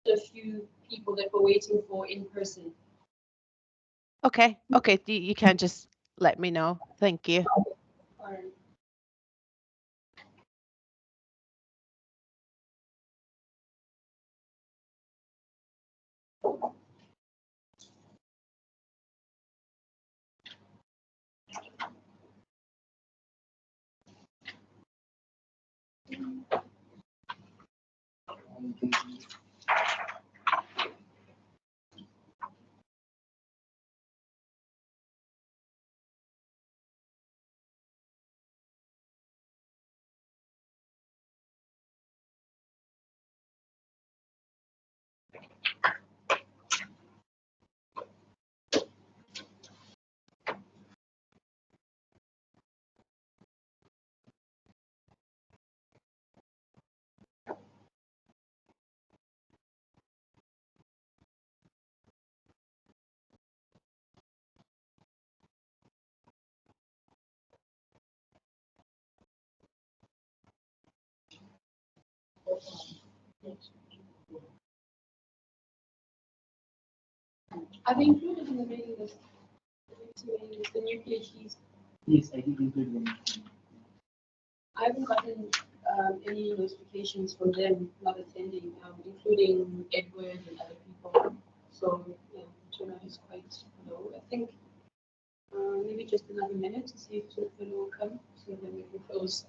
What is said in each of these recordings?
a few people that we're waiting for in person. Okay, you can just let me know. Thank you. All right. I've included in the mailing list the new PhDs. Yes, I did include them. I haven't gotten any notifications from them not attending, including Edward and other people. So yeah, turnout is quite low. I think maybe just another minute to see if Tiffany will come, so then we can close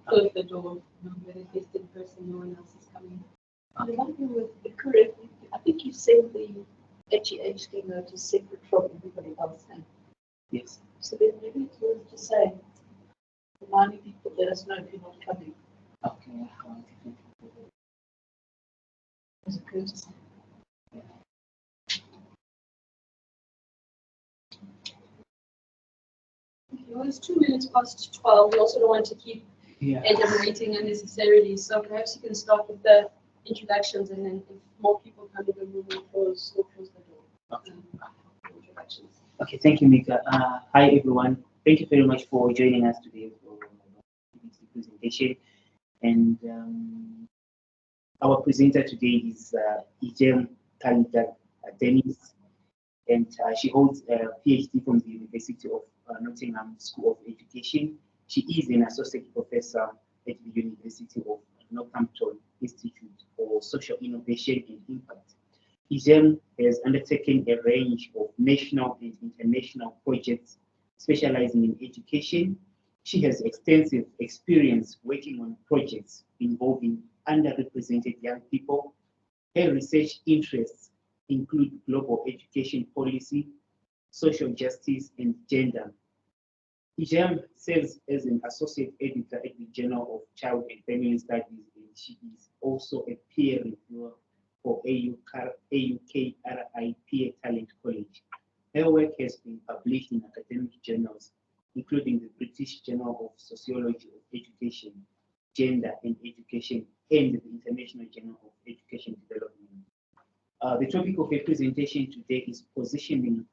the door. Whether it's in person, no one else is coming. I wonder with correct. I think you said the SARChI-HEHD note is separate from everybody else now. Yes. So then maybe it's worth to say, reminding people, let us know if you're not coming. Okay. As a courtesy. Well, it's 2 minutes past 12. We also don't want to keep Ecem waiting unnecessarily. So perhaps you can start with the introductions, and then if more people come in the room, we'll close the door. Okay. Introductions. Okay, thank you, Mika. Hi, everyone. Thank you very much for joining us today for the presentation. And our presenter today is Ecem Karlidag-Dennis, and she holds a PhD from the University of Nottingham School of Education. She is an associate professor at the University of Northampton Institute for Social Innovation and Impact. Ecem has undertaken a range of national and international projects specializing in education. She has extensive experience working on projects involving underrepresented young people. Her research interests include global education policy, social justice, and gender. Ecem serves as an associate editor at the Journal of Child and Family Studies, and she is also a peer reviewer for AUKRI Peer Talent College. Her work has been published in academic journals, including the British Journal of Sociology of Education, Gender and Education, and the International Journal of Education Development. The topic of her presentation today is positioning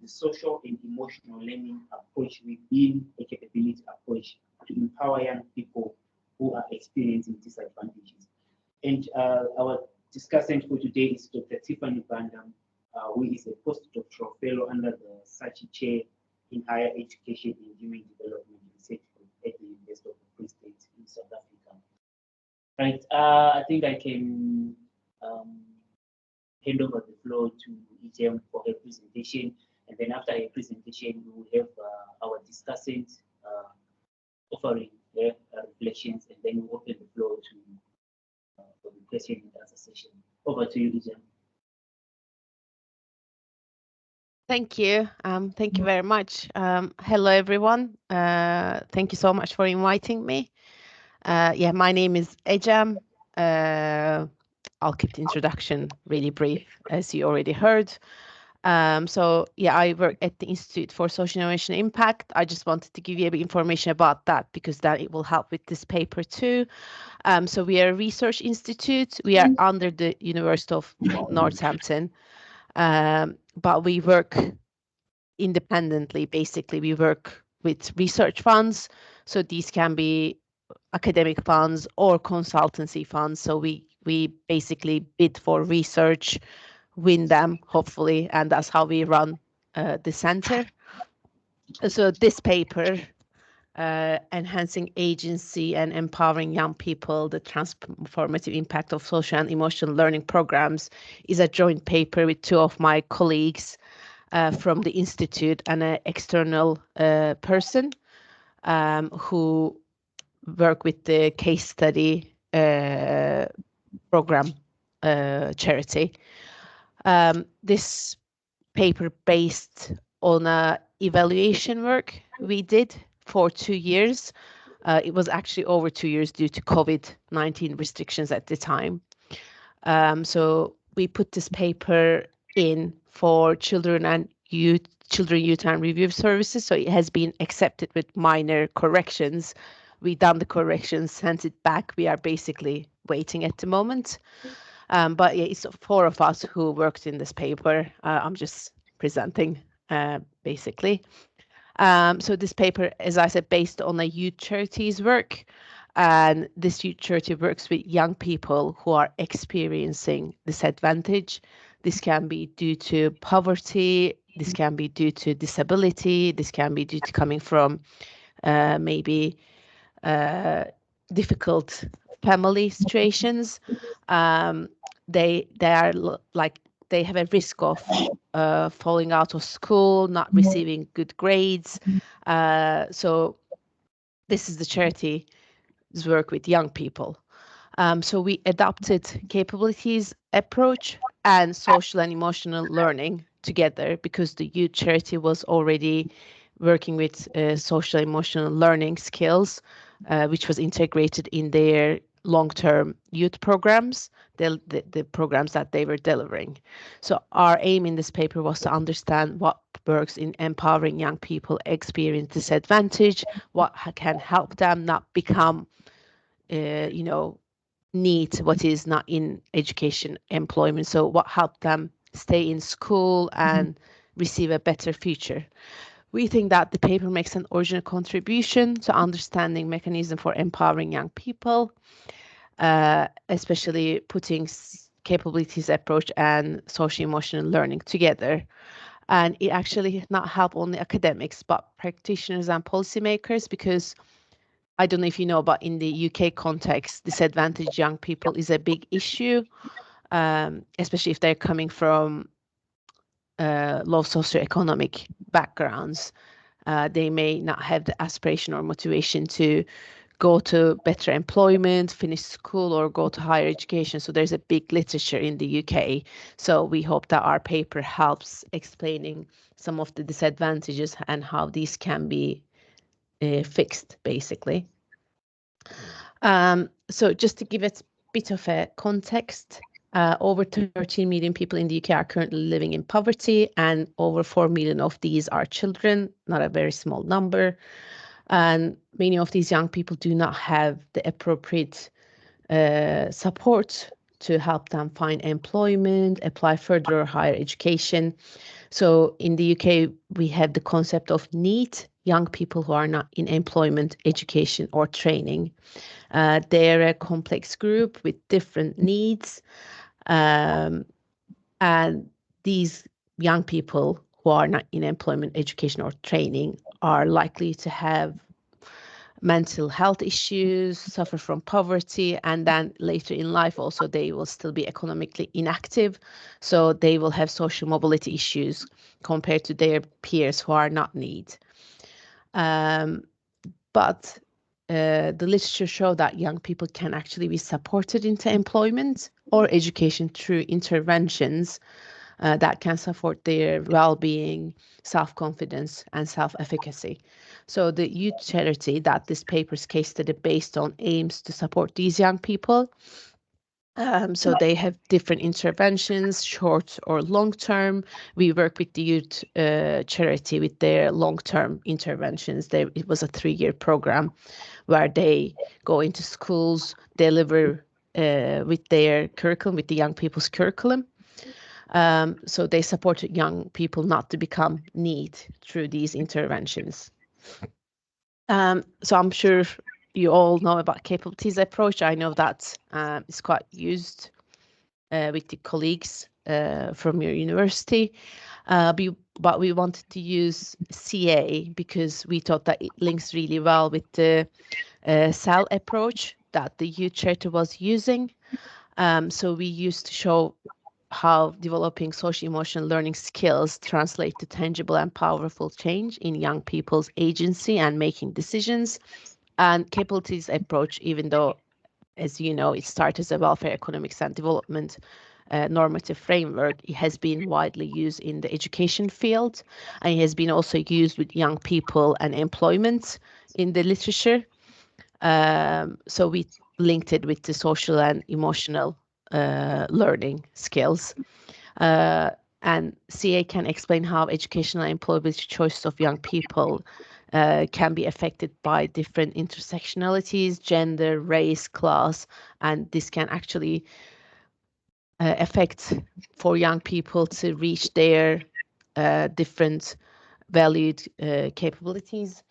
the social and emotional learning approach within a capability approach to empower young people who are experiencing disadvantages. And our discussant for today is Dr. Tiffany Banda, who is a postdoctoral fellow under the SARChI Chair in Higher Education and Human Development Research at the University of the Free State in South Africa. Right, I think I can hand over the floor to Ecem for her presentation, and then after her presentation, we will have our discussant offering their reflections, and then we'll open the floor to for the question and answer session. Over to you, Ecem. Thank you. Thank you very much. Hello, everyone. Thank you so much for inviting me. Yeah, my name is Ecem. I'll keep the introduction really brief, as you already heard. So yeah, I work at the Institute for Social Innovation and Impact. I just wanted to give you a bit of information about that because that it will help with this paper too. So we are a research institute. We are under the University of Northampton, but we work independently. Basically, we work with research funds. So these can be academic funds or consultancy funds. So we we basically bid for research, win them, hopefully, and that's how we run the center. So this paper, Enhancing Agency and Empowering Young People, the Transformative Impact of Social and Emotional Learning Programs, is a joint paper with two of my colleagues from the Institute and an external person who work with the case study program charity. This paper based on a evaluation work we did for 2 years. It was actually over 2 years due to COVID-19 restrictions at the time. So we put this paper in for children, youth and review services. So it has been accepted with minor corrections. We done the corrections, sent it back. We are basically waiting at the moment. But yeah, it's 4 of us who worked in this paper. I'm just presenting basically. So this paper, as I said, based on a youth charity's work, and this youth charity works with young people who are experiencing disadvantage. This can be due to poverty, this can be due to disability, this can be due to coming from maybe difficult family situations. They are like, they have a risk of falling out of school, not receiving good grades. So this is the charity's work with young people. So we adopted capabilities approach and social and emotional learning together, because the youth charity was already working with social emotional learning skills, which was integrated in their long-term youth programs, the programs that they were delivering. So our aim in this paper was to understand what works in empowering young people experience disadvantage, what can help them not become, need what is not in education, employment. So what helped them stay in school and receive a better future. We think that the paper makes an original contribution to understanding mechanism for empowering young people, especially putting capabilities approach and social emotional learning together. And it actually not help only academics, but practitioners and policymakers, because I don't know if you know, but in the UK context, disadvantaged young people is a big issue, especially if they're coming from low socioeconomic backgrounds. They may not have the aspiration or motivation to go to better employment, finish school, or go to higher education. So there's a big literature in the UK. So we hope that our paper helps explaining some of the disadvantages and how these can be fixed, basically. So just to give it a bit of a context, over 13 million people in the UK are currently living in poverty, and over 4 million of these are children, not a very small number. And many of these young people do not have the appropriate support to help them find employment, apply further or higher education. So in the UK, we have the concept of NEET, young people who are not in employment, education, or training. They're a complex group with different needs. And these young people who are not in employment, education, or training are likely to have mental health issues, suffer from poverty, and then later in life also they will still be economically inactive. So they will have social mobility issues compared to their peers who are not NEET. But the literature show that young people can actually be supported into employment or education through interventions that can support their well-being, self-confidence, and self-efficacy. So the youth charity that this paper's case study based on aims to support these young people. So they have different interventions, short or long term. We work with the youth charity with their long-term interventions. It was a 3-year program where they go into schools, deliver with their curriculum, with the young people's curriculum. So they support young people not to become NEET through these interventions. So I'm sure you all know about capabilities approach. I know that it's quite used with the colleagues from your university. But we wanted to use CA because we thought that it links really well with the cell approach that the youth charter was using. So we used to show how developing social emotional learning skills translate to tangible and powerful change in young people's agency and making decisions. And capabilities approach, even though, as you know, it started as a welfare economics and development normative framework, it has been widely used in the education field, and it has been also used with young people and employment in the literature. So we linked it with the social and emotional learning skills. And CA can explain how educational and employability choices of young people can be affected by different intersectionalities, gender, race, class, and this can actually affect for young people to reach their different valued capabilities.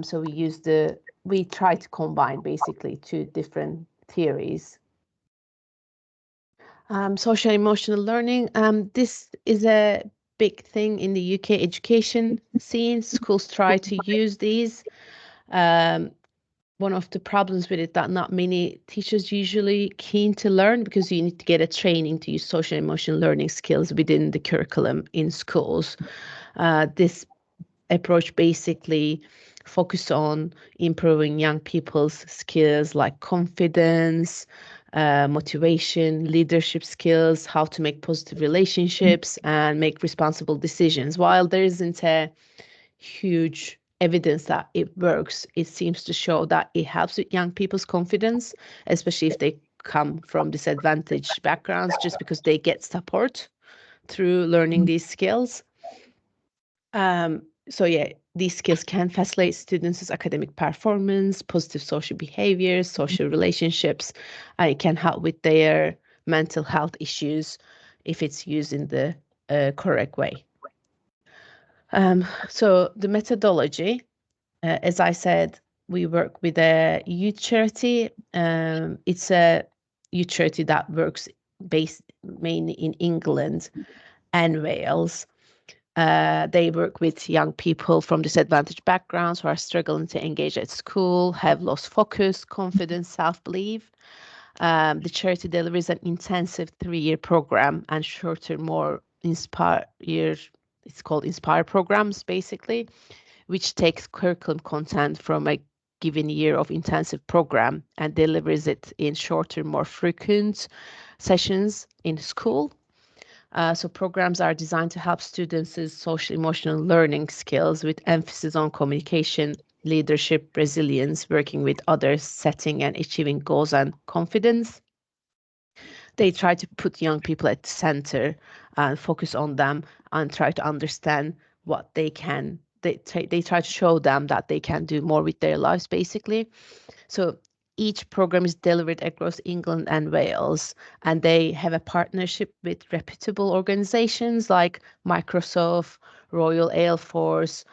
So we try to combine basically two different theories. Social emotional learning. This is a big thing in the UK education scene. Schools try to use these. One of the problems with it that not many teachers usually keen to learn, because you need to get a training to use social emotional learning skills within the curriculum in schools. This approach basically focus on improving young people's skills like confidence, motivation, leadership skills, how to make positive relationships and make responsible decisions. While there isn't a huge evidence that it works, it seems to show that it helps with young people's confidence, especially if they come from disadvantaged backgrounds, just because they get support through learning these skills. So yeah, these skills can facilitate students' academic performance, positive social behaviors, social relationships, and it can help with their mental health issues if it's used in the correct way. So the methodology, as I said, we work with a youth charity. It's a youth charity that works based mainly in England and Wales. They work with young people from disadvantaged backgrounds who are struggling to engage at school, have lost focus, confidence, self-belief. The charity delivers an intensive 3-year program and shorter, more inspire. It's called Inspire programs, basically, which takes curriculum content from a given year of intensive program and delivers it in shorter, more frequent sessions in school. So programs are designed to help students' social emotional learning skills with emphasis on communication, leadership, resilience, working with others, setting and achieving goals and confidence. They try to put young people at the center and focus on them and try to understand what they can. They try to show them that they can do more with their lives, basically. So each program is delivered across England and Wales, and they have a partnership with reputable organizations like Microsoft, Royal Air Force,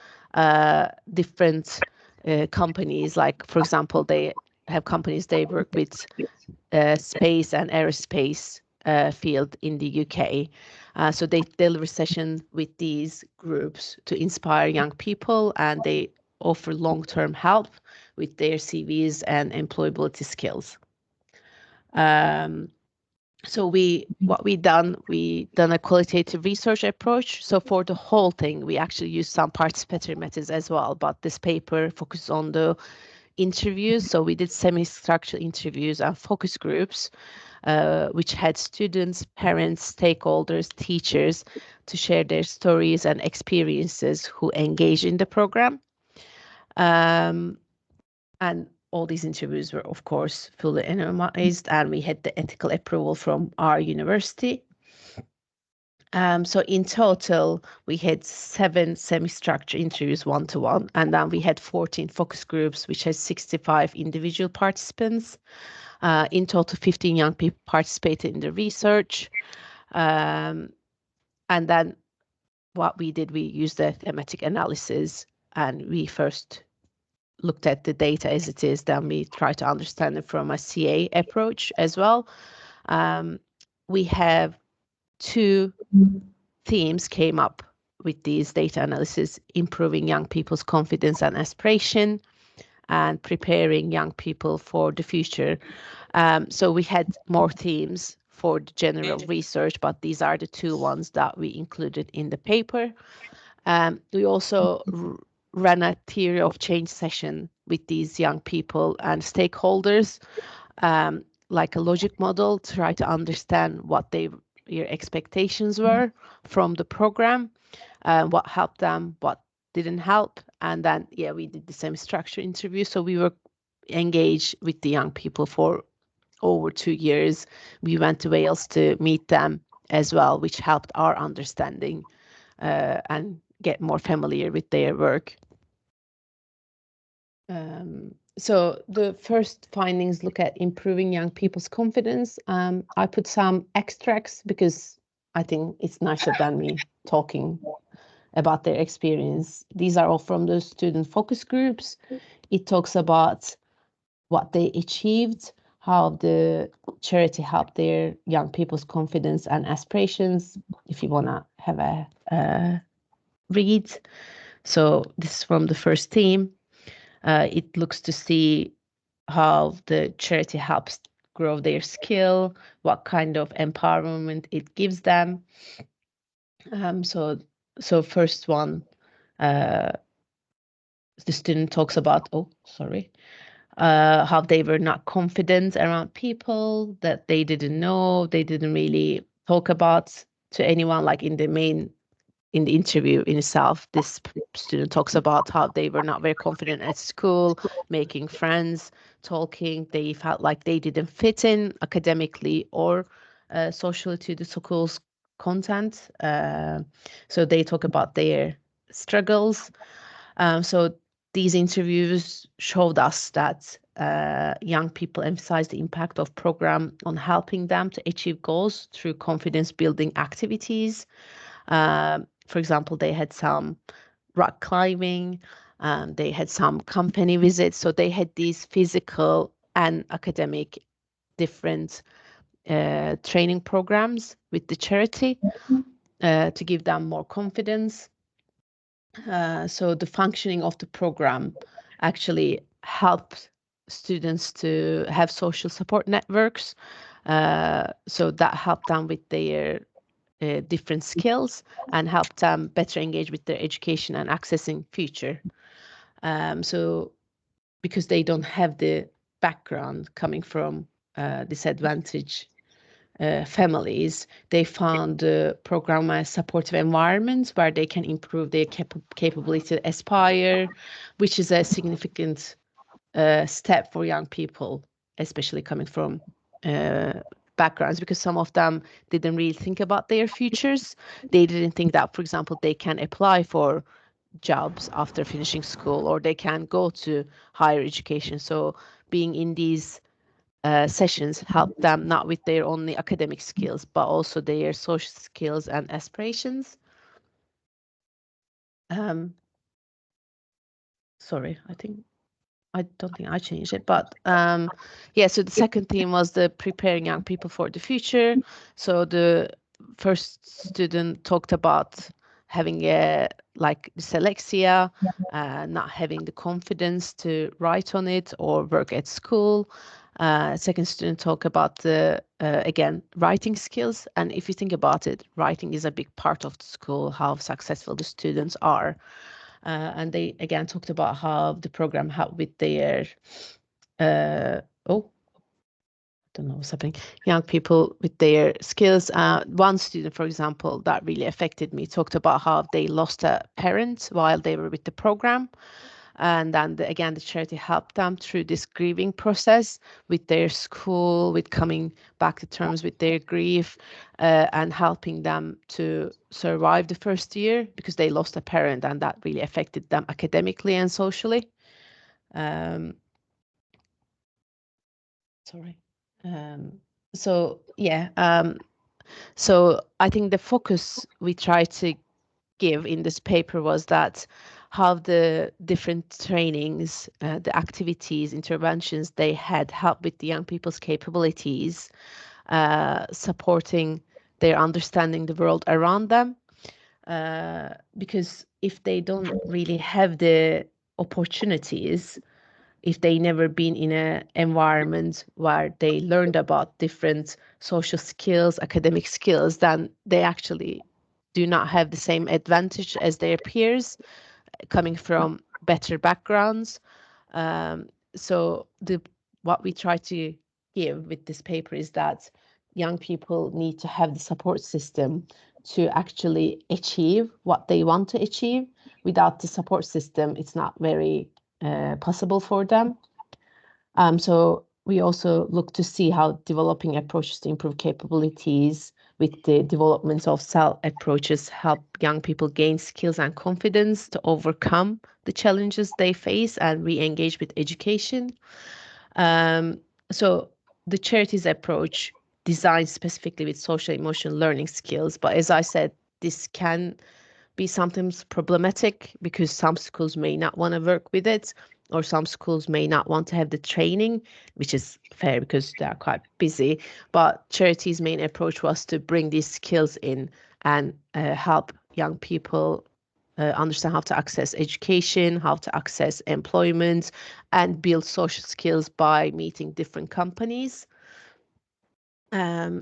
different companies. Like, for example, they have companies they work with space and aerospace field in the UK. So they deliver sessions with these groups to inspire young people, and they offer long-term help with their CVs and employability skills. So we done a qualitative research approach. So for the whole thing, we actually use some participatory methods as well, but this paper focuses on the interviews. So we did semi-structured interviews and focus groups, which had students, parents, stakeholders, teachers to share their stories and experiences who engage in the program. And all these interviews were, of course, fully anonymized, and we had the ethical approval from our university. So in total, we had 7 semi-structured interviews one-to-one, and then we had 14 focus groups, which had 65 individual participants. In total, 15 young people participated in the research. And then what we did, we used the thematic analysis, and we first looked at the data as it is, then we try to understand it from a CA approach as well. We have 2 themes came up with these data analysis: improving young people's confidence and aspiration, and preparing young people for the future. So we had more themes for the general research, but these are the 2 ones that we included in the paper. We also ran a theory of change session with these young people and stakeholders, like a logic model, to try to understand what their expectations were from the program, what helped them, what didn't help. And then, yeah, we did the same structure interview. So we were engaged with the young people for over 2 years. We went to Wales to meet them as well, which helped our understanding and get more familiar with their work. So the first findings look at improving young people's confidence. I put some extracts because I think it's nicer than me talking about their experience. These are all from the student focus groups. It talks about what they achieved, how the charity helped their young people's confidence and aspirations, if you want to have a read. So this is from the first theme. It looks to see how the charity helps grow their skill, what kind of empowerment it gives them. So first one, the student talks about, how they were not confident around people, that they didn't know, they didn't really talk about to anyone, like in the interview in itself. This student talks about how they were not very confident at school, making friends, talking. They felt like they didn't fit in academically or socially to the school's content. So they talk about their struggles. So these interviews showed us that young people emphasize the impact of program on helping them to achieve goals through confidence building activities. For example, they had some rock climbing, they had some company visits. So they had these physical and academic different training programs with the charity to give them more confidence. So the functioning of the program actually helped students to have social support networks. So that helped them with their different skills and helped them better engage with their education and accessing future. So because they don't have the background coming from disadvantaged families, they found the program a supportive environment where they can improve their capability to aspire, which is a significant step for young people, especially coming from backgrounds, because some of them didn't really think about their futures. They didn't think that, for example, they can apply for jobs after finishing school, or they can go to higher education. So being in these sessions help them not with their only academic skills, but also their social skills and aspirations. Sorry, I don't think I changed it, but yeah, so the second theme was the preparing young people for the future. So the first student talked about having like dyslexia, not having the confidence to write on it or work at school. Second student talked about the, again, writing skills. And if you think about it, writing is a big part of the school, how successful the students are. And they again talked about how the program helped with their I don't know what's happening, young people with their skills. One student, for example, that really affected me, talked about how they lost a parent while they were with the program. And then again, the charity helped them through this grieving process with their school, with coming back to terms with their grief, and helping them to survive the first year because they lost a parent, and that really affected them academically and socially. Sorry. So yeah, so I think the focus we tried to give in this paper was that how the different trainings, the activities, interventions they had helped with the young people's capabilities, supporting their understanding the world around them. Because if they don't really have the opportunities, if they never been in an environment where they learned about different social skills, academic skills, then they actually do not have the same advantage as their peers coming from better backgrounds. So what we try to give with this paper is that young people need to have the support system to actually achieve what they want to achieve. Without the support system, it's not very possible for them. So we also look to see how developing approaches to improve capabilities with the development of cell approaches help young people gain skills and confidence to overcome the challenges they face and re-engage with education. So the charities approach designed specifically with social emotional learning skills, but as I said, this can be sometimes problematic because some schools may not want to work with it, or some schools may not want to have the training, which is fair because they are quite busy. But charities' main approach was to bring these skills in and help young people understand how to access education, how to access employment, and build social skills by meeting different companies.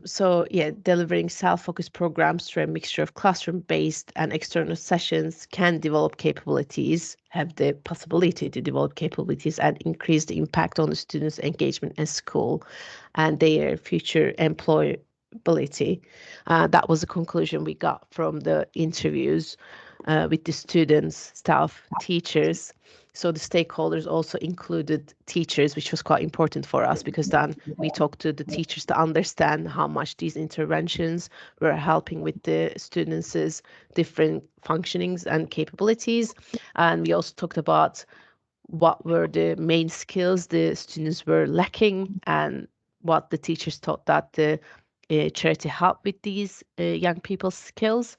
So yeah, delivering self-focused programs through a mixture of classroom-based and external sessions can develop capabilities, have the possibility to develop capabilities and increase the impact on the students' engagement in school and their future employability. That was the conclusion we got from the interviews with the students, staff, teachers. So the stakeholders also included teachers, which was quite important for us because then we talked to the teachers to understand how much these interventions were helping with the students' different functionings and capabilities. And we also talked about what were the main skills the students were lacking and what the teachers thought that the charity helped with these young people's skills.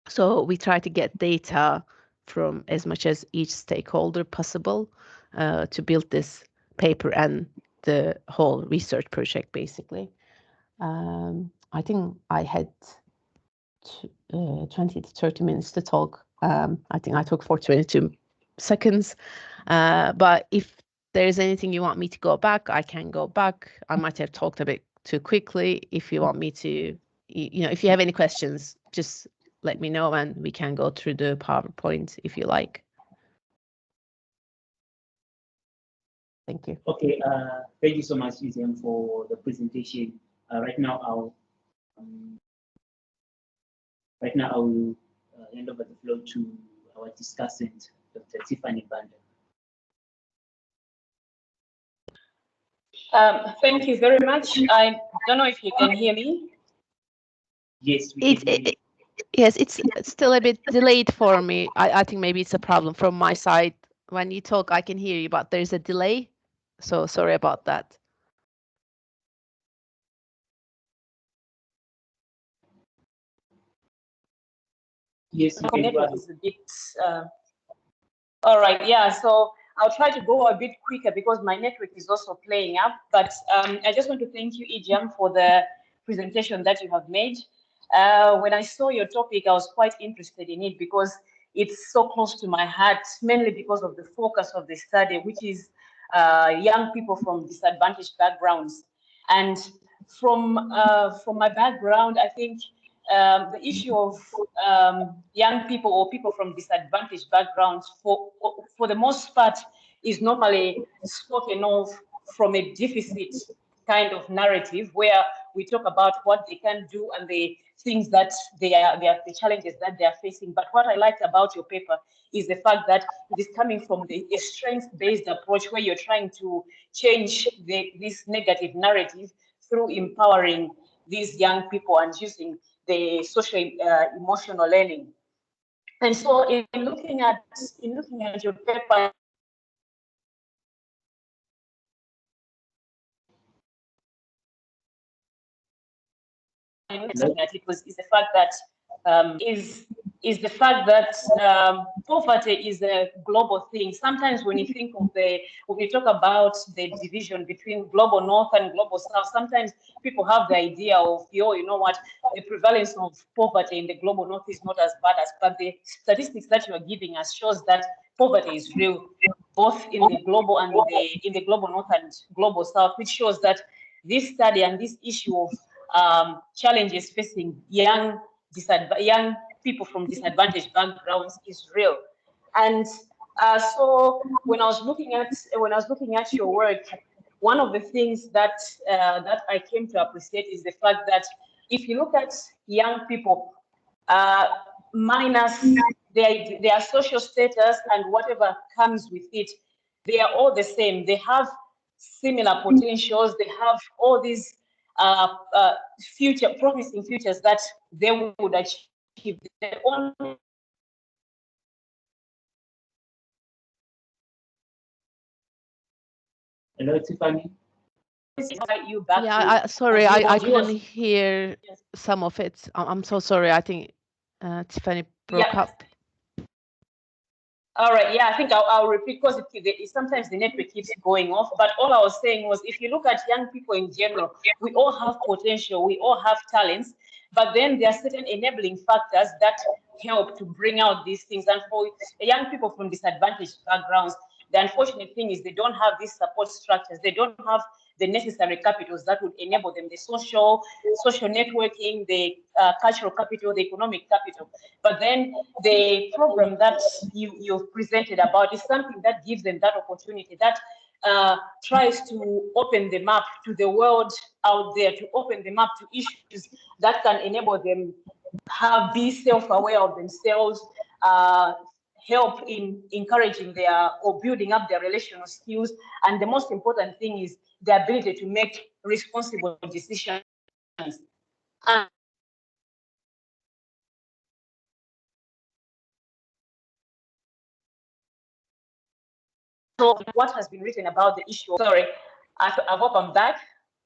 So we try to get data from as much as each stakeholder possible to build this paper and the whole research project, basically. I think I had 20 to 30 minutes to talk. I think I took for 22 seconds. But if there's anything you want me to go back, I can go back. I might have talked a bit too quickly. If you want me to, if you have any questions, just let me know and we can go through the PowerPoint if you like. Thank you. Okay, thank you so much, Ecem, for the presentation. Right now, I'll hand over the floor to our discussant, Dr. Tiffany Banda. Thank you very much. I don't know if you can hear me. Yes, we can hear you. Yes, it's still a bit delayed for me. I think maybe it's a problem from my side. When you talk, I can hear you, but there's a delay. So sorry about that. Yes, you can Network is a bit. All right, yeah. So I'll try to go a bit quicker because my network is also playing up. But I just want to thank you, Ecem, for the presentation that you have made. When I saw your topic, I was quite interested in it because it's so close to my heart, mainly because of the focus of the study, which is young people from disadvantaged backgrounds. And from my background, I think the issue of young people or people from disadvantaged backgrounds, for the most part, is normally spoken of from a deficit kind of narrative where we talk about what they can do and the things that they are the challenges that they are facing. But what I liked about your paper is the fact that it is coming from a strength-based approach where you're trying to change this negative narrative through empowering these young people and using the social emotional learning. And so in looking at your paper, that it is the fact that is is the fact that poverty is a global thing. Sometimes when you think of when we talk about the division between global north and global south, sometimes people have the idea of, you know what, the prevalence of poverty in the global north is not as bad as, but the statistics that you are giving us shows that poverty is real, both in the global and in the global north and global south, which shows that this study and this issue of challenges facing young people from disadvantaged backgrounds is real. And so when I was looking at your work, one of the things that that I came to appreciate is the fact that if you look at young people, minus their social status and whatever comes with it, they are all the same. They have similar potentials. They have all these promising futures that they would achieve. The only Hello, Tiffany. you back Yeah, to, sorry, as I you couldn't was- hear Yes. some of it. I'm so sorry. I think Tiffany broke Yeah. up. All right, yeah, I think I'll repeat because sometimes the network keeps going off. But all I was saying was, if you look at young people in general, we all have potential, we all have talents, but then there are certain enabling factors that help to bring out these things. And for young people from disadvantaged backgrounds, the unfortunate thing is they don't have these support structures. They don't have the necessary capitals that would enable them, the social networking, the cultural capital, the economic capital. But then the program that you've presented about is something that gives them that opportunity, that tries to open them up to the world out there, to open them up to issues that can enable them be self-aware of themselves, help in encouraging or building up their relational skills. And the most important thing is the ability to make responsible decisions. So what has been written about the issue, sorry, I hope I'm back.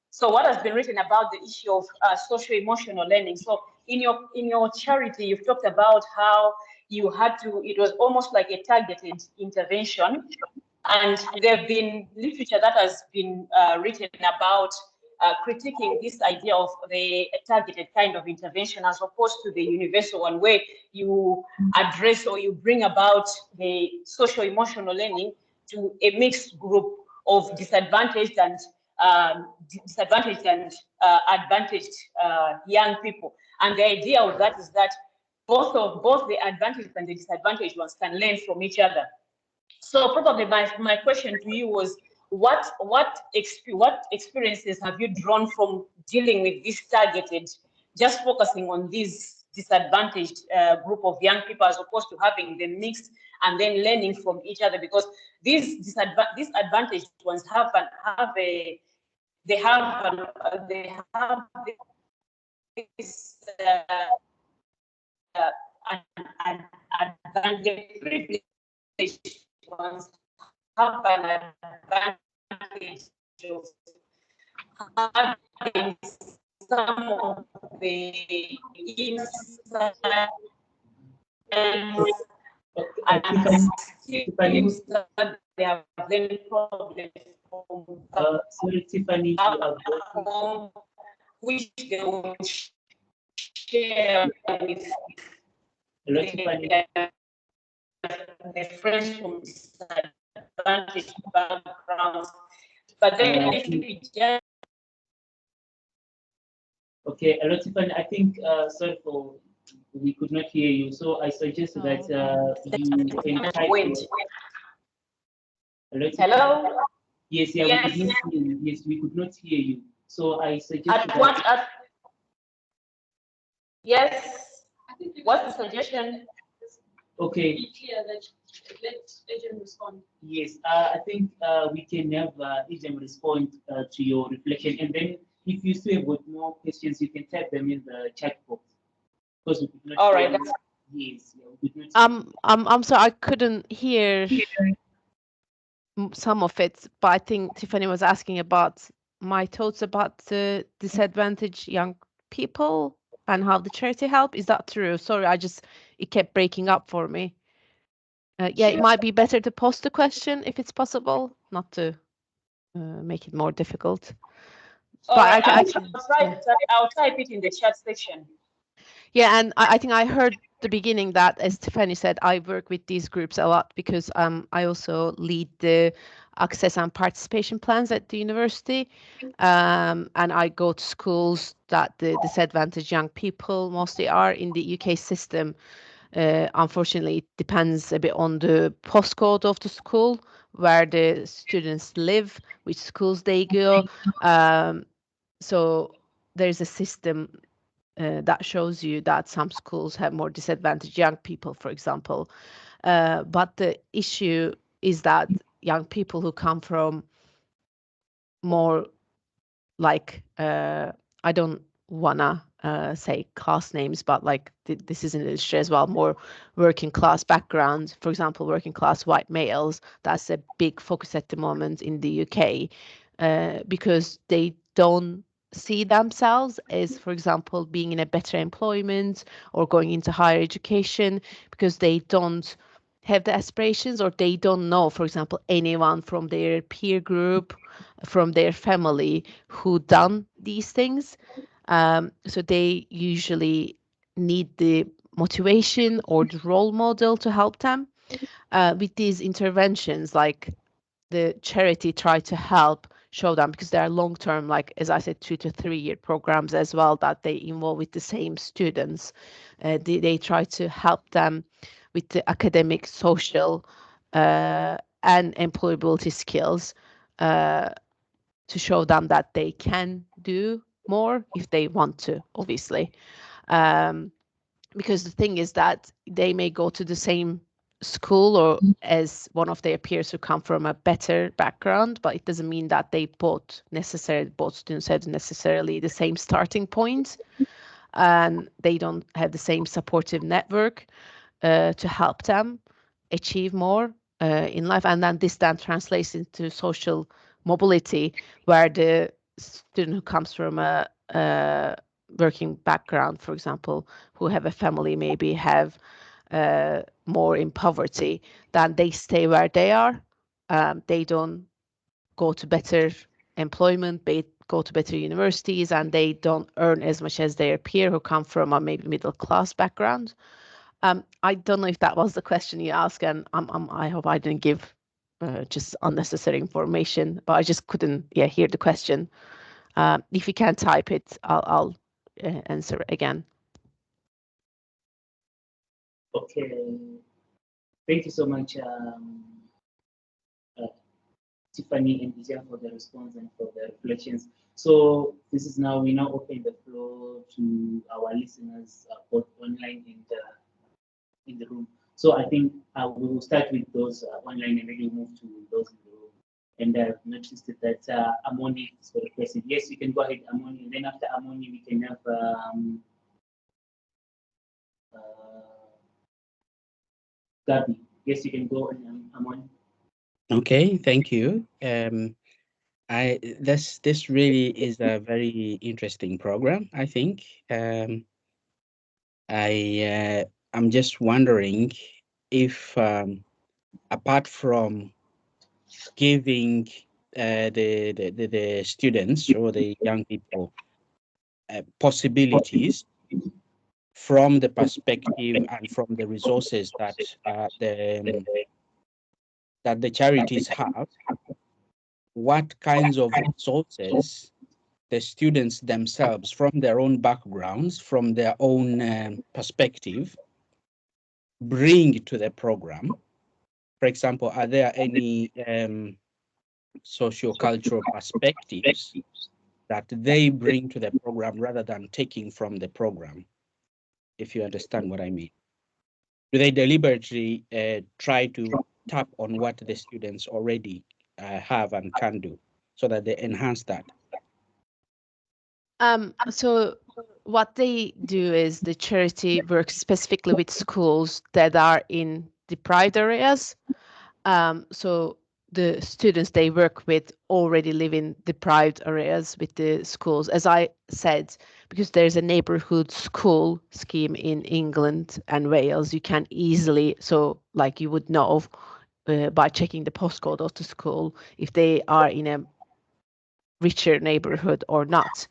So what has been written about the issue of socio-emotional learning? So in your charity, you've talked about how you had to, it was almost like a targeted intervention. And there have been literature that has been written about critiquing this idea of the targeted kind of intervention as opposed to the universal one, where you address or you bring about the social-emotional learning to a mixed group of disadvantaged and advantaged young people. And the idea of that is that both the advantaged and the disadvantaged ones can learn from each other. So probably my question to you was, what experiences have you drawn from dealing with this targeted, just focusing on these disadvantaged group of young people as opposed to having them mixed and then learning from each other? Because these advantaged ones have this advantage ones have an advantage of having some of the insights and skills that they have then problems Sorry, Tiffany, which they will share with the friends from disadvantaged backgrounds. But then if we just okay, Tiffany, I think sorry for we could not hear you, so I suggest that you can type. Hello. Yes, yeah, yes. We could not hear you. Yes, we could not hear you. So I suggest yes. What's the suggestion? Okay. Be clear that let Ecem respond. Yes, I think we can have Ecem respond to your reflection, and then if you still have got more questions, you can type them in the chat box. Because we could not. All right. Yes, yeah, we could not. I'm sorry, I couldn't hear some of it, but I think Tiffany was asking about my thoughts about the disadvantaged young people and how the charity help. Is that true? Sorry, I just it kept breaking up for me. Yeah, it might be better to post the question if it's possible, not to make it more difficult. All But right, yeah. I'll type it in the chat section. Yeah, and I think I heard the beginning that, as Tiffany said, I work with these groups a lot because I also lead the access and participation plans at the university. And I go to schools that the disadvantaged young people mostly are in the UK system. Unfortunately, it depends a bit on the postcode of the school, where the students live, which schools they go. So there's a system that shows you that some schools have more disadvantaged young people, for example. But the issue is that young people who come from more like, I don't wanna say class names, but like this is an industry as well, more working class backgrounds, for example, working class white males, that's a big focus at the moment in the UK, because they don't see themselves as, for example, being in a better employment or going into higher education, because they don't have the aspirations, or they don't know, for example, anyone from their peer group, from their family who done these things. So they usually need the motivation or the role model to help them. With these interventions, like the charity try to help show them, because they are long term, like as I said, 2 to 3 year programs as well, that they involve with the same students. They try to help them with the academic, social, and employability skills, to show them that they can do more if they want to, obviously. Because the thing is that they may go to the same school or as one of their peers who come from a better background, but it doesn't mean that they both students have necessarily the same starting point, and they don't have the same supportive network to help them achieve more in life. And then this then translates into social mobility, where the student who comes from a working background, for example, who have a family, maybe have more in poverty, then they stay where they are. They don't go to better employment, they go to better universities, and they don't earn as much as their peer who come from a maybe middle class background. I don't know if that was the question you asked, and I hope I didn't give just unnecessary information, but I just couldn't hear the question. If you can type it, I'll answer it again. Okay. Thank you so much, Tiffany and Ecem, for the response and for the reflections. So this is now, we now open the floor to our listeners, both online and in the room. So I think we will start with those online, and then we'll move to those in the room. And I've noticed that Amoni is for the question. Yes, you can go ahead, Amoni. And then after Amoni, we can have Gabi. Yes, you can go on, Amoni. Okay, thank you. This really is a very interesting program, I think. I'm just wondering if, apart from giving the students or the young people possibilities from the perspective and from the resources that the charities have, what kinds of resources the students themselves, from their own backgrounds, from their own perspective, bring to the program. For example, are there any socio-cultural perspectives that they bring to the program rather than taking from the program, if you understand what I mean? Do they deliberately try to tap on what the students already have and can do so that they enhance that? So what they do is the charity works specifically with schools that are in deprived areas. So the students they work with already live in deprived areas with the schools. As I said, because there's a neighborhood school scheme in England and Wales, you can easily, so like you would know by checking the postcode of the school if they are in a richer neighborhood or not.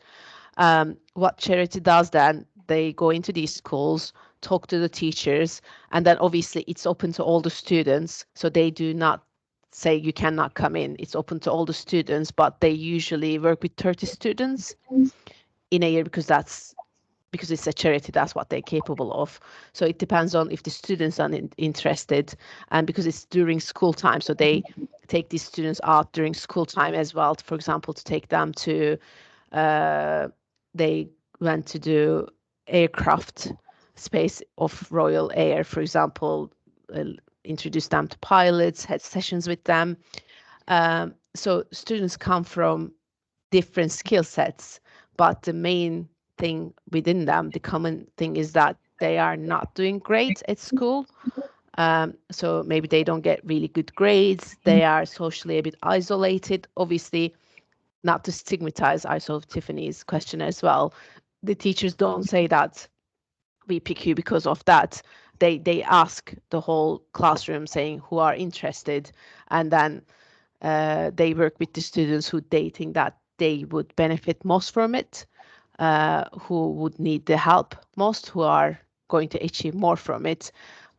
What charity does then, they go into these schools, talk to the teachers, and then obviously it's open to all the students, so they do not say you cannot come in. It's open to all the students, but they usually work with 30 students in a year because it's a charity, that's what they're capable of. So it depends on if the students are interested, and because it's during school time, so they take these students out during school time as well, for example, to take them to they went to do aircraft space of Royal Air, for example, introduce them to pilots, had sessions with them. So students come from different skill sets, but the main thing within them, the common thing is that they are not doing great at school. So maybe they don't get really good grades. They are socially a bit isolated. Obviously, not to stigmatize, I saw Tiffany's question as well. The teachers don't say that we pick you because of that. They ask the whole classroom saying who are interested, and then they work with the students who they think that they would benefit most from it, who would need the help most, who are going to achieve more from it.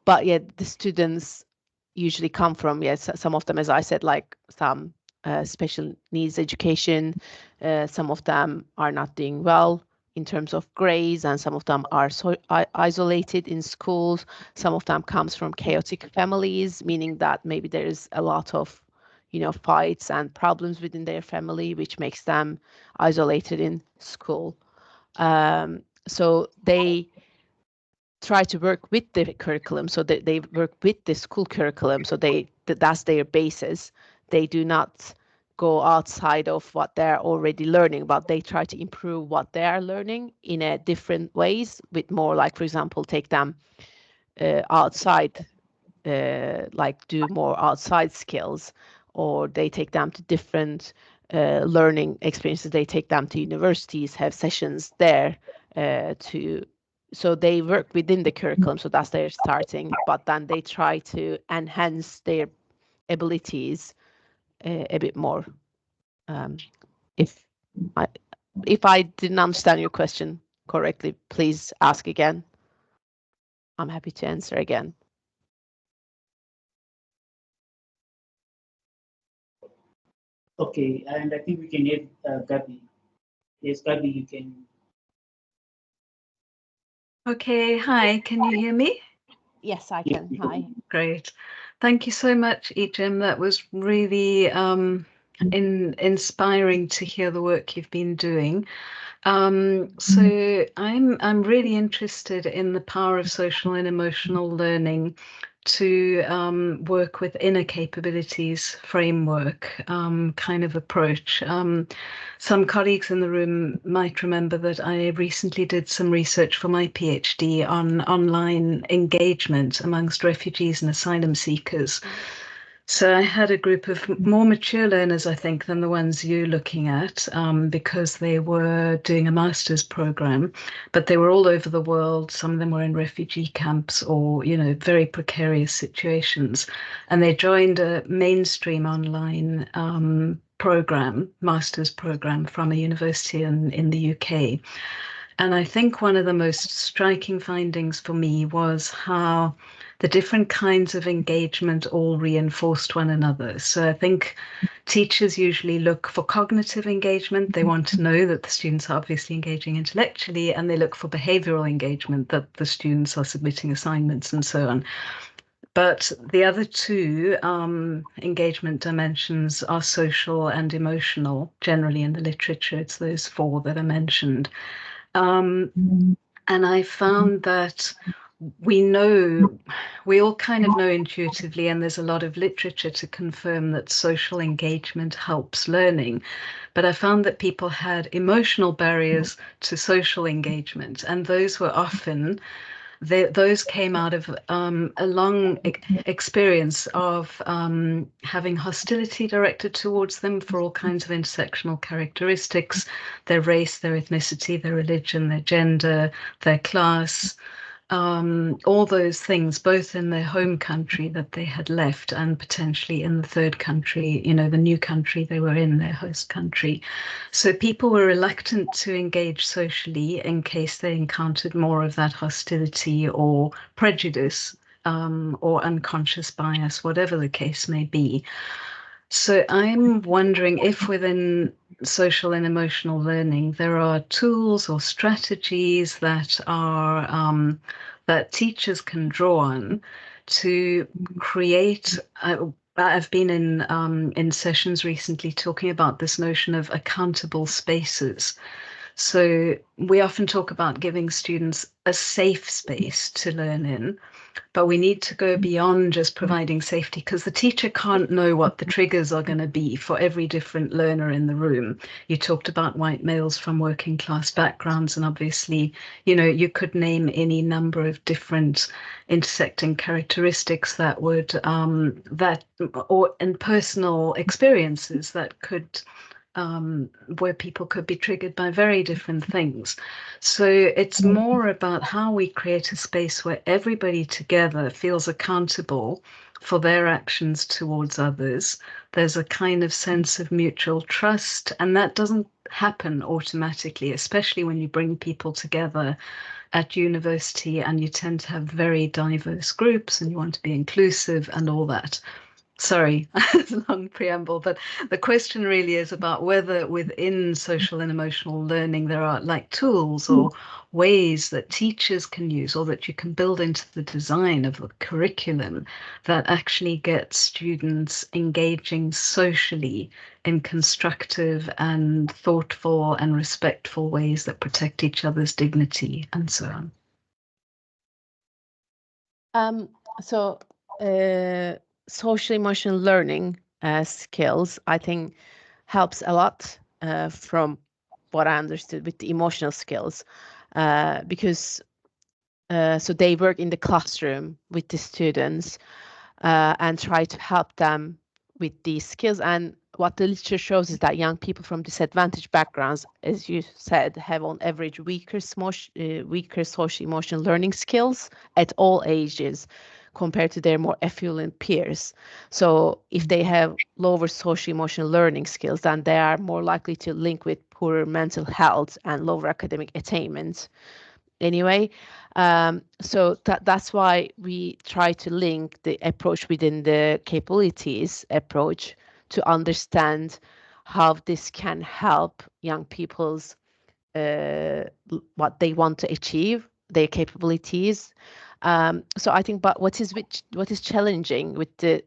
But yeah, the students usually come from, yes, some of them, as I said, like some special needs education. Some of them are not doing well in terms of grades, and some of them are so isolated in schools. Some of them comes from chaotic families, meaning that maybe there is a lot of fights and problems within their family, which makes them isolated in school. So they try to work with the curriculum, so that they work with the school curriculum, so that's their basis. They do not go outside of what they're already learning, but they try to improve what they are learning in a different ways, with more, like, for example, take them outside, like do more outside skills, or they take them to different learning experiences. They take them to universities, have sessions there so they work within the curriculum, so that's their starting, but then they try to enhance their abilities a bit more. If I didn't understand your question correctly, please ask again. I'm happy to answer again. Okay, and I think we can have Gabby. Yes, Gabby, you can. Okay, hi, can you hear me? Yes, I can. Hi. Great. Thank you so much, Ecem. That was really inspiring to hear the work you've been doing. So I'm really interested in the power of social and emotional learning to work with inner capabilities framework kind of approach. Some colleagues in the room might remember that I recently did some research for my PhD on online engagement amongst refugees and asylum seekers. So I had a group of more mature learners, I think, than the ones you're looking at, because they were doing a master's program, but they were all over the world. Some of them were in refugee camps or, very precarious situations. And they joined a mainstream online master's program from a university in the UK. And I think one of the most striking findings for me was how the different kinds of engagement all reinforced one another. So I think teachers usually look for cognitive engagement. They want to know that the students are obviously engaging intellectually, and they look for behavioral engagement, that the students are submitting assignments and so on. But the other two engagement dimensions are social and emotional. Generally in the literature, it's those four that are mentioned. And I found that we all kind of know intuitively, and there's a lot of literature to confirm that social engagement helps learning. But I found that people had emotional barriers to social engagement, and those were often those came out of a long experience of having hostility directed towards them for all kinds of intersectional characteristics, their race, their ethnicity, their religion, their gender, their class, all those things, both in their home country that they had left and potentially in the third country, you know, the new country they were in, their host country. So people were reluctant to engage socially in case they encountered more of that hostility or prejudice, or unconscious bias, whatever the case may be. So I'm wondering if within social and emotional learning there are tools or strategies that are that teachers can draw on to create. I've been in sessions recently talking about this notion of accountable spaces. So we often talk about giving students a safe space to learn in, but we need to go beyond just providing safety, because the teacher can't know what the triggers are going to be for every different learner in the room. You talked about white males from working class backgrounds, and obviously, you know, you could name any number of different intersecting characteristics that would and personal experiences that could where people could be triggered by very different things. So it's more about how we create a space where everybody together feels accountable for their actions towards others. There's a kind of sense of mutual trust, and that doesn't happen automatically, especially when you bring people together at university and you tend to have very diverse groups and you want to be inclusive and all that. Sorry, it's a long preamble, but the question really is about whether within social and emotional learning there are like tools or ways that teachers can use or that you can build into the design of the curriculum that actually get students engaging socially in constructive and thoughtful and respectful ways that protect each other's dignity and so on. Social emotional learning skills, I think, helps a lot from what I understood with the emotional skills, because so they work in the classroom with the students and try to help them with these skills. And what the literature shows is that young people from disadvantaged backgrounds, as you said, have on average weaker social emotional learning skills at all ages compared to their more affluent peers. So if they have lower social emotional learning skills, then they are more likely to link with poorer mental health and lower academic attainment. Anyway, so that's why we try to link the approach within the capabilities approach to understand how this can help young people's what they want to achieve, their capabilities. So I think, but what is challenging with the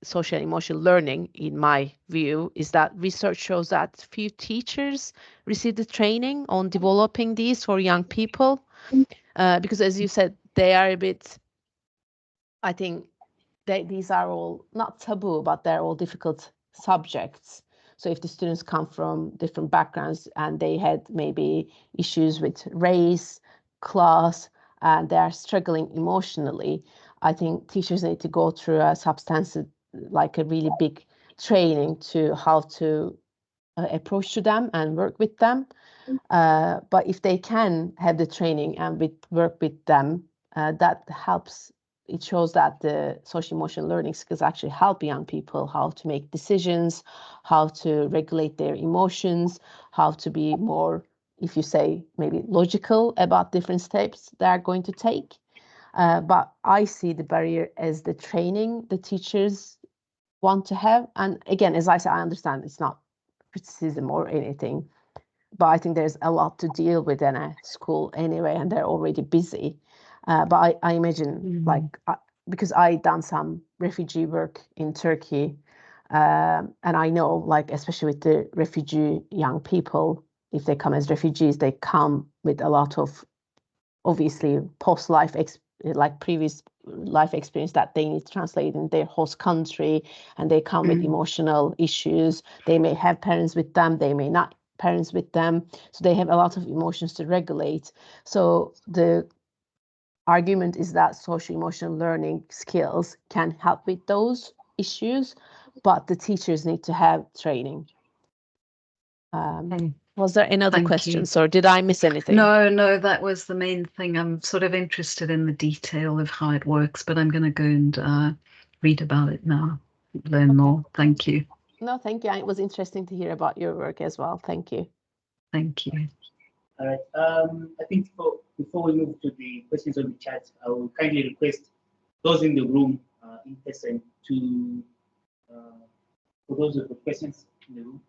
social and emotional learning, in my view, is that research shows that few teachers receive the training on developing these for young people, because as you said, they are a bit, I think, these are all not taboo, but they're all difficult subjects. So if the students come from different backgrounds and they had maybe issues with race, class, and they are struggling emotionally, I think teachers need to go through a substantive, like a really big training to how to approach to them and work with them. But if they can have the training and work with them, that helps. It shows that the social emotional learning skills actually help young people how to make decisions, how to regulate their emotions, how to be more, if you say, maybe logical about different steps they are going to take. But I see the barrier as the training the teachers want to have. And again, as I said, I understand it's not criticism or anything, but I think there's a lot to deal with in a school anyway, and they're already busy. But I imagine, like, because I done some refugee work in Turkey, and I know, like, especially with the refugee young people, if they come as refugees, they come with a lot of, obviously, previous life experience that they need to translate in their host country, and they come with emotional issues. They may have parents with them, they may not parents with them, so they have a lot of emotions to regulate. So the argument is that social emotional learning skills can help with those issues, but the teachers need to have training. Was there any other questions, or did I miss anything? No, that was the main thing. I'm sort of interested in the detail of how it works, but I'm going to go and read about it now, learn more. Thank you. No, thank you. It was interesting to hear about your work as well. Thank you. Thank you. All right. I think before we move to the questions on the chat, I will kindly request those in the room in person to, for those with the questions in the room.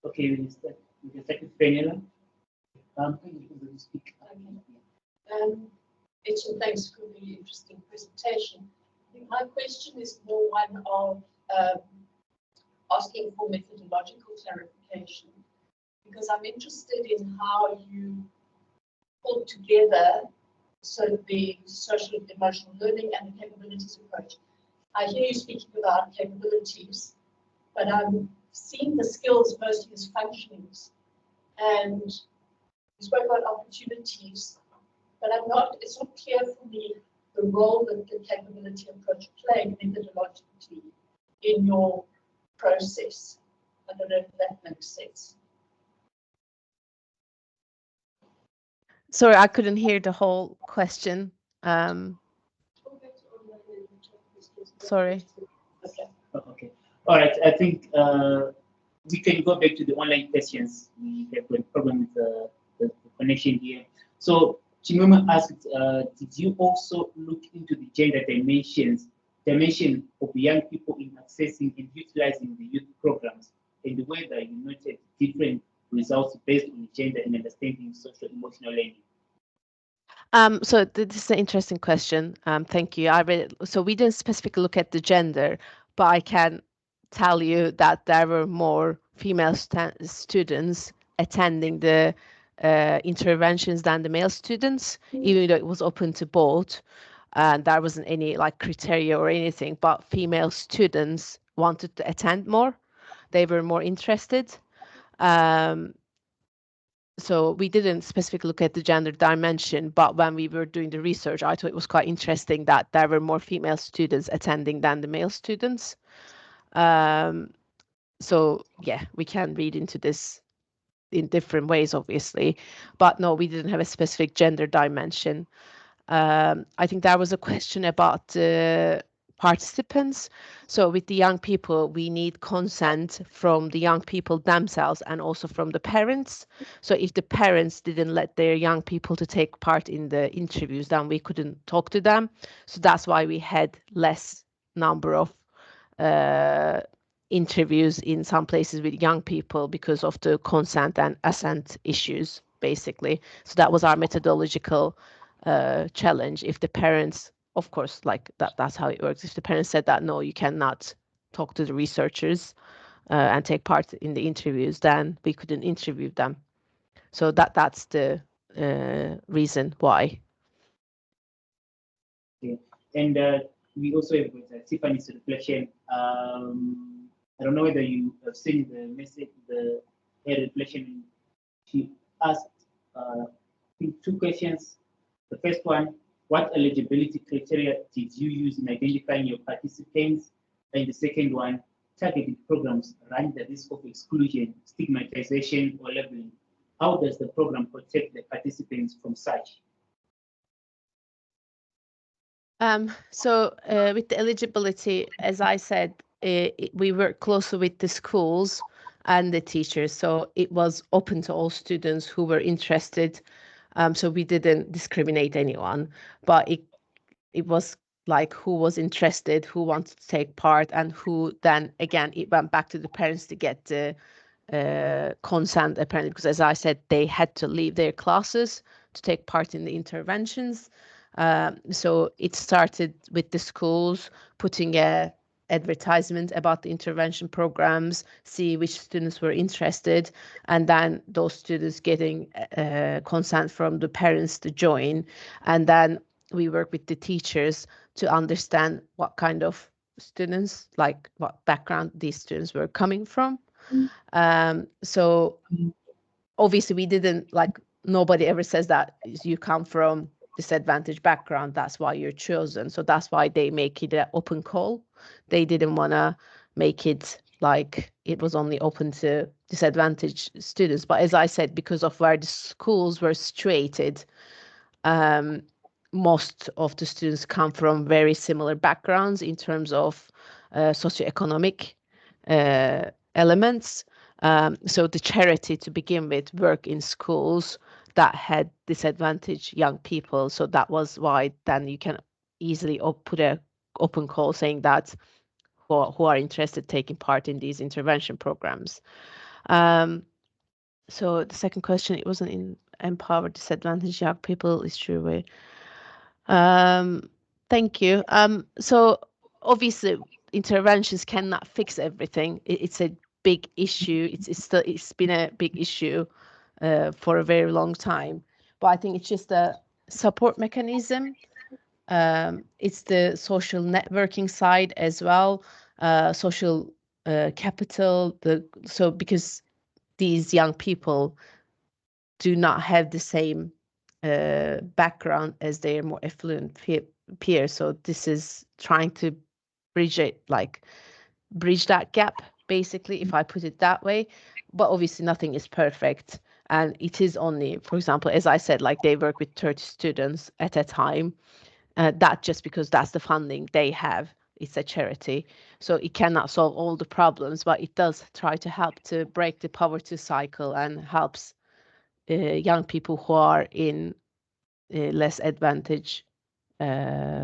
Okay, we can start with Penela. Speak. Ecem, thanks for the interesting presentation. I think my question is more one of asking for methodological clarification, because I'm interested in how you pull together the social emotional learning and the capabilities approach. I hear you speaking about capabilities, but I'm seeing the skills mostly as functionings. And you spoke about opportunities, but it's not clear for me the role that the capability approach played methodologically in your process. I don't know if that makes sense. Sorry, I couldn't hear the whole question. Sorry. Okay. Okay. All right. I think we can go back to the online questions. We have a problem with the connection here. So Chimuma asked, did you also look into the gender dimension of young people in accessing and utilizing the youth programs, and whether you noted different results based on gender and understanding social emotional learning? So this is an interesting question. Thank you. So we didn't specifically look at the gender, but I can tell you that there were more female students attending the interventions than the male students, even though it was open to both. And there wasn't any criteria or anything, but female students wanted to attend more. They were more interested. So we didn't specifically look at the gender dimension, but when we were doing the research, I thought it was quite interesting that there were more female students attending than the male students. So yeah, we can read into this in different ways, obviously, but no, we didn't have a specific gender dimension. I think there was a question about the participants. So with the young people, we need consent from the young people themselves and also from the parents. So if the parents didn't let their young people to take part in the interviews, then we couldn't talk to them. So that's why we had less number of interviews in some places with young people, because of the consent and assent issues, basically. So that was our methodological challenge. If the parents, of course, that's how it works. If the parents said that no, you cannot talk to the researchers and take part in the interviews, then we couldn't interview them. So that's the reason why. Okay. And we also have with Tiffany's reflection. I don't know whether you have seen the message, her reflection. She asked, I think, 2 questions. The first one, what eligibility criteria did you use in identifying your participants? And the second one, targeted programs run the risk of exclusion, stigmatization, or labeling. How does the program protect the participants from such? So with the eligibility, as I said, we work closely with the schools and the teachers. So it was open to all students who were interested. So we didn't discriminate anyone, but it was like who was interested, who wanted to take part, and who then again it went back to the parents to get the consent, apparently, because as I said, they had to leave their classes to take part in the interventions. So it started with the schools putting a advertisement about the intervention programs, see which students were interested, and then those students getting consent from the parents to join. And then we work with the teachers to understand what kind of students, like what background these students were coming from. So obviously we didn't nobody ever says that you come from disadvantaged background, that's why you're chosen. So that's why they make it an open call. They didn't want to make it like it was only open to disadvantaged students. But as I said, because of where the schools were situated, most of the students come from very similar backgrounds in terms of socioeconomic elements. So the charity to begin with work in schools that had disadvantaged young people. So that was why then you can easily put a open call saying that who are interested taking part in these intervention programs. So the second question, it wasn't in empower disadvantaged young people, is true. Thank you. So obviously interventions cannot fix everything. It's a big issue. It's been a big issue for a very long time. But I think it's just a support mechanism. It's the social networking side as well, social capital. So because these young people do not have the same background as their more affluent peers. So this is trying to bridge that gap, basically, if I put it that way. But obviously nothing is perfect. And it is only, for example, as I said, like they work with 30 students at a time. That just because that's the funding they have. It's a charity. So it cannot solve all the problems, but it does try to help to break the poverty cycle and helps young people who are in less advantaged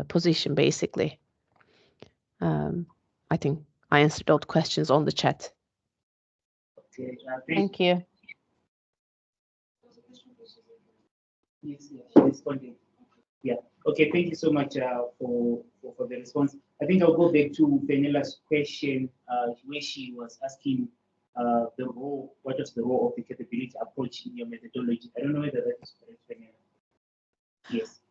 position, basically. I think I answered all the questions on the chat. Okay, Thank you. Yes, she responded. Yeah. Okay, thank you so much for the response. I think I'll go back to Fenela's question where she was asking what was the role of the capability approach in your methodology? I don't know whether that is correct, Fenela. Yes.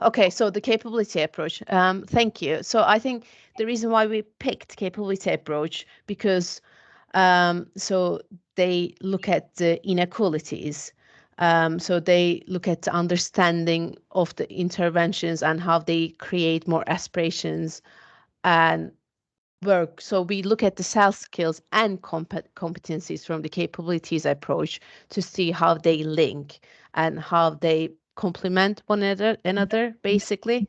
Okay, so the capability approach. Thank you. So I think the reason why we picked capability approach because so they look at the inequalities. So they look at the understanding of the interventions and how they create more aspirations and work. So we look at the self skills and competencies from the capabilities approach to see how they link and how they complement one another basically.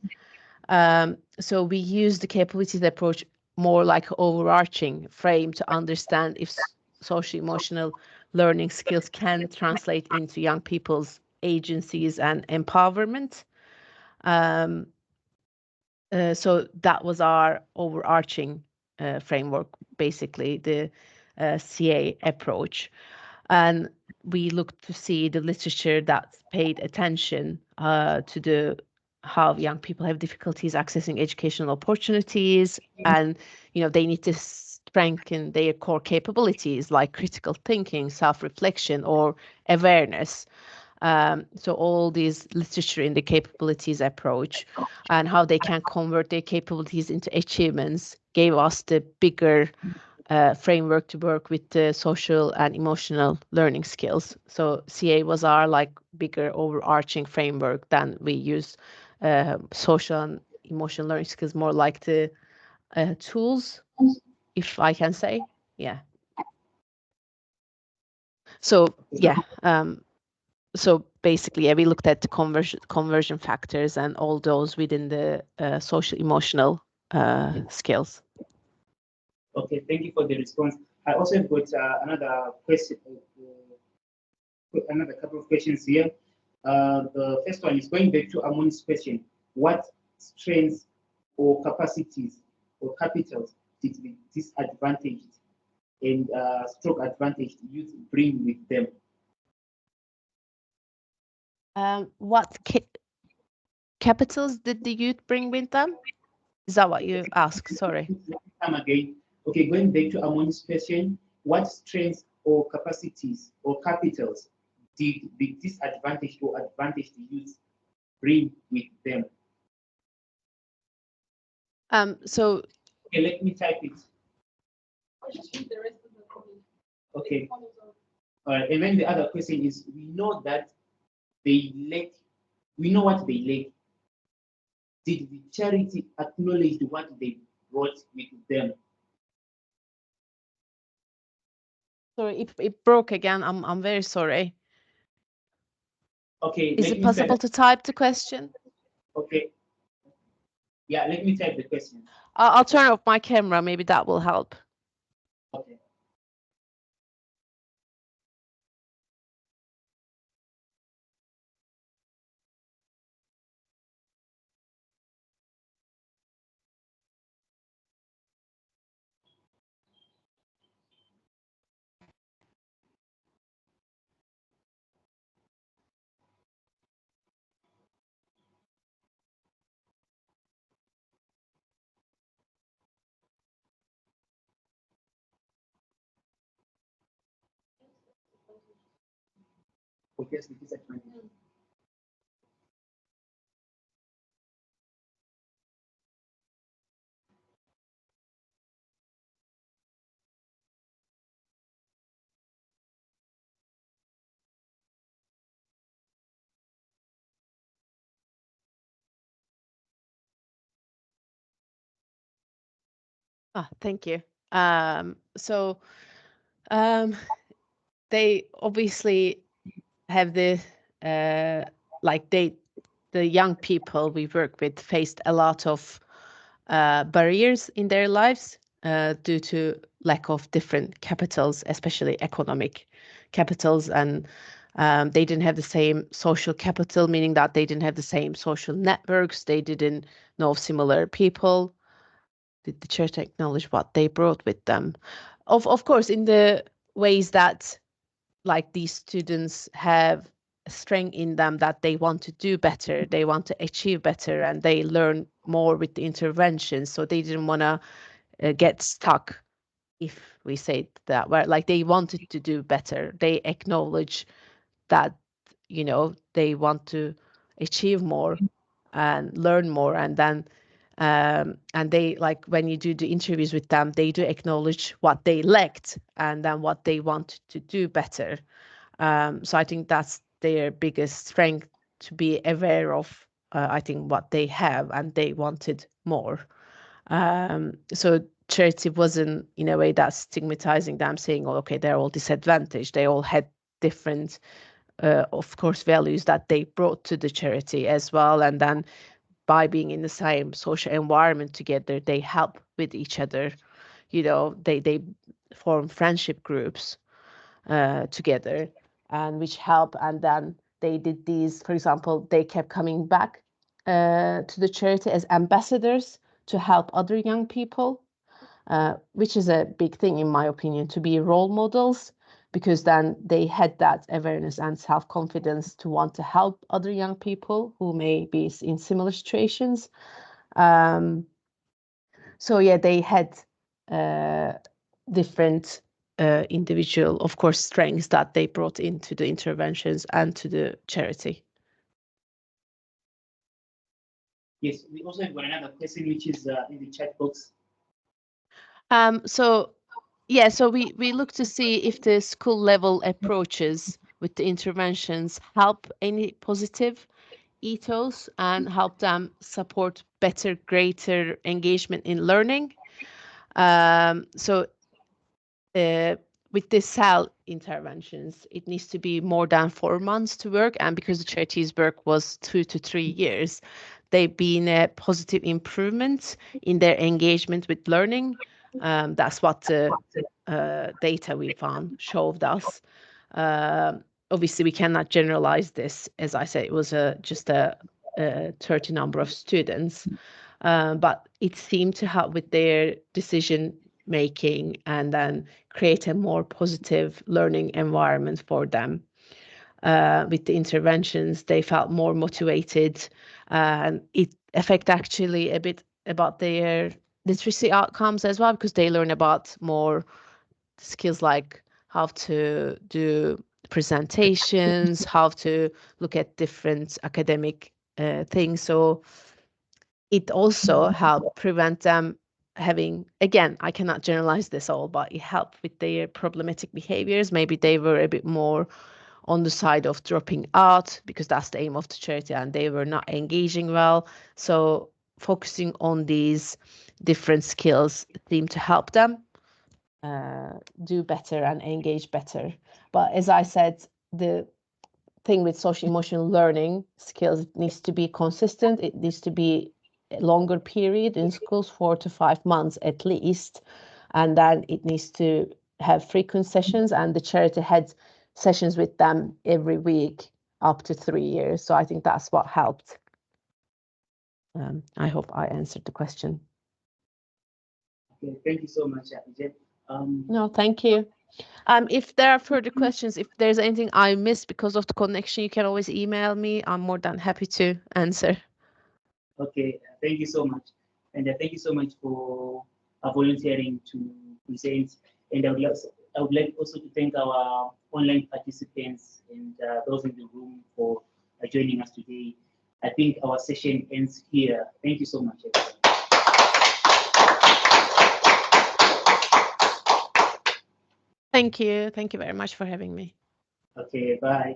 So we use the capabilities approach more like an overarching frame to understand if social emotional learning skills can translate into young people's agencies and empowerment. So that was our overarching framework, basically the CA approach. And we looked to see the literature that paid attention to how young people have difficulties accessing educational opportunities, and they need to strengthen their core capabilities like critical thinking, self-reflection, or awareness. So all these literature in the capabilities approach and how they can convert their capabilities into achievements gave us the bigger framework to work with the social and emotional learning skills. So CA was our bigger overarching framework than we use social and emotional learning skills more like the tools, if I can say. Yeah. So yeah. So basically, we looked at the conversion factors and all those within the social emotional skills. Okay, thank you for the response. I also have got another question, another couple of questions here. The first one is going back to Amon's question. What strengths or capacities or capitals did the disadvantaged and stroke advantaged youth bring with them? What capitals did the youth bring with them? Is that what you ask? Sorry. Come again. Okay, going back to Amon's question, what strengths or capacities or capitals did the disadvantaged or advantaged youth bring with them? So okay, let me type it. I'll just read the rest of the comment. Okay. And then the other question is, we know that they lack, we know what they lack. Did the charity acknowledge what they brought with them? Sorry, it broke again. I'm very sorry. Okay. Is it possible to type the question? Okay. Yeah, let me type the question. I'll turn off my camera. Maybe that will help. Okay. Okay, so this is Thank you. So they obviously have the like the young people we work with faced a lot of barriers in their lives due to lack of different capitals, especially economic capitals, and they didn't have the same social capital, meaning that they didn't have the same social networks. They didn't know similar people. Did the church acknowledge what they brought with them? Of course, in the ways that like these students have strength in them that they want to do better, they want to achieve better, and they learn more with the intervention. So they didn't want to get stuck, if we say that, where like they wanted to do better. They acknowledge that, you know, they want to achieve more and learn more, and then and they, like when you do the interviews with them, they do acknowledge what they lacked and then what they want to do better. So I think that's their biggest strength, to be aware of, I think, what they have, and they wanted more. So charity wasn't in a way that's stigmatizing them, saying, oh, okay, they're all disadvantaged. They all had different, of course, values that they brought to the charity as well. And then by being in the same social environment together, they help with each other. You know, they form friendship groups together, and which help. And then they did these, for example, they kept coming back to the charity as ambassadors to help other young people, which is a big thing, in my opinion, to be role models, because then they had that awareness and self-confidence to want to help other young people who may be in similar situations. So yeah, they had different individual, of course, strengths that they brought into the interventions and to the charity. Yes, we also have got another question, which is in the chat box. So yeah, so we look to see if the school level approaches with the interventions help any positive ethos and help them support better, greater engagement in learning. So with the cell interventions, it needs to be more than 4 months to work, and because the charity's work was 2 to 3 years, they've been a positive improvement in their engagement with learning. That's what the data we found showed us. Obviously, we cannot generalize this. As I said, it was just a 30 number of students, but it seemed to help with their decision making and then create a more positive learning environment for them. With the interventions, they felt more motivated, and it affect actually a bit about their literacy outcomes as well, because they learn about more skills like how to do presentations, how to look at different academic things. So it also helped prevent them having, again, I cannot generalize this all, but it helped with their problematic behaviors. Maybe they were a bit more on the side of dropping out because that's the aim of the charity, and they were not engaging well. So focusing on these different skills seemed to help them do better and engage better. But as I said, the thing with social emotional learning skills, it needs to be consistent. It needs to be a longer period in schools, 4 to 5 months at least. And then it needs to have frequent sessions, and the charity had sessions with them every week up to 3 years. So I think that's what helped. I hope I answered the question. Okay, thank you so much, Ecem. No, thank you. If there are further questions, if there's anything I missed because of the connection, you can always email me. I'm more than happy to answer. Okay, thank you so much. And thank you so much for volunteering to present. And I would like also to thank our online participants and those in the room for joining us today. I think our session ends here. Thank you so much, everyone. Thank you. Thank you very much for having me. Okay, bye.